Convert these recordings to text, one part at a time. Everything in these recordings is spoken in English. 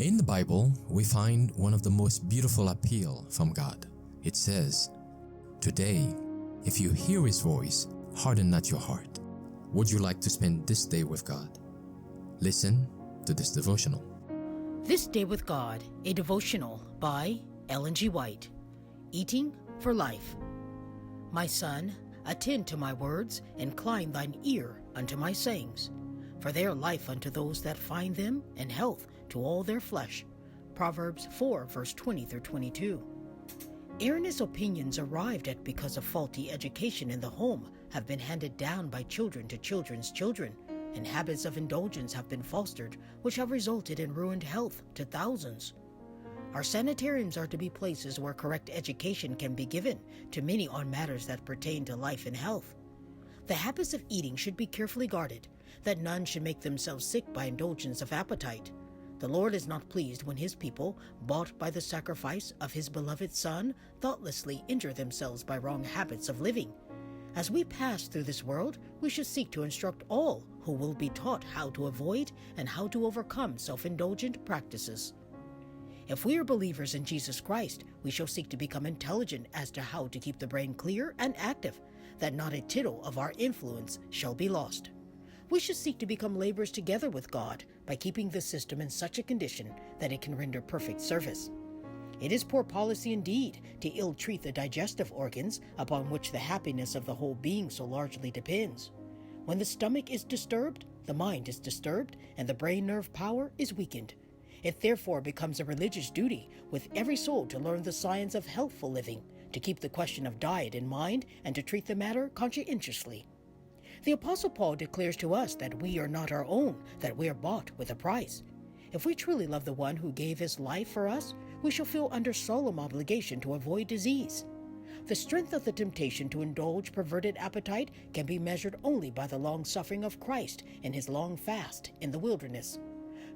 In the Bible, we find one of the most beautiful appeal from God. It says, "Today, if you hear His voice, harden not your heart." Would you like to spend this day with God? Listen to this devotional. This Day with God, a devotional by Ellen G. White. Eating for life. My son, attend to my words, incline thine ear unto my sayings. For they are life unto those that find them, and health to all their flesh. Proverbs 4, verse 20 through 22. Erroneous opinions arrived at because of faulty education in the home have been handed down by children to children's children, and habits of indulgence have been fostered, which have resulted in ruined health to thousands. Our sanitariums are to be places where correct education can be given to many on matters that pertain to life and health. The habits of eating should be carefully guarded, that none should make themselves sick by indulgence of appetite. The Lord is not pleased when His people, bought by the sacrifice of His beloved Son, thoughtlessly injure themselves by wrong habits of living. As we pass through this world, we should seek to instruct all who will be taught how to avoid and how to overcome self-indulgent practices. If we are believers in Jesus Christ, we shall seek to become intelligent as to how to keep the brain clear and active, that not a tittle of our influence shall be lost. We should seek to become laborers together with God by keeping the system in such a condition that it can render perfect service. It is poor policy indeed to ill-treat the digestive organs upon which the happiness of the whole being so largely depends. When the stomach is disturbed, the mind is disturbed, and the brain nerve power is weakened. It therefore becomes a religious duty with every soul to learn the science of healthful living, to keep the question of diet in mind, and to treat the matter conscientiously. The Apostle Paul declares to us that we are not our own, that we are bought with a price. If we truly love the one who gave his life for us, we shall feel under solemn obligation to avoid disease. The strength of the temptation to indulge perverted appetite can be measured only by the long suffering of Christ in his long fast in the wilderness.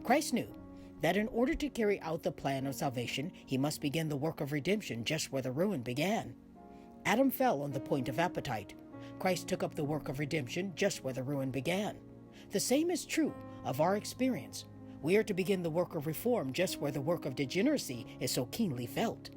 Christ knew that in order to carry out the plan of salvation, he must begin the work of redemption just where the ruin began. Adam fell on the point of appetite. Christ took up the work of redemption just where the ruin began. The same is true of our experience. We are to begin the work of reform just where the work of degeneracy is so keenly felt.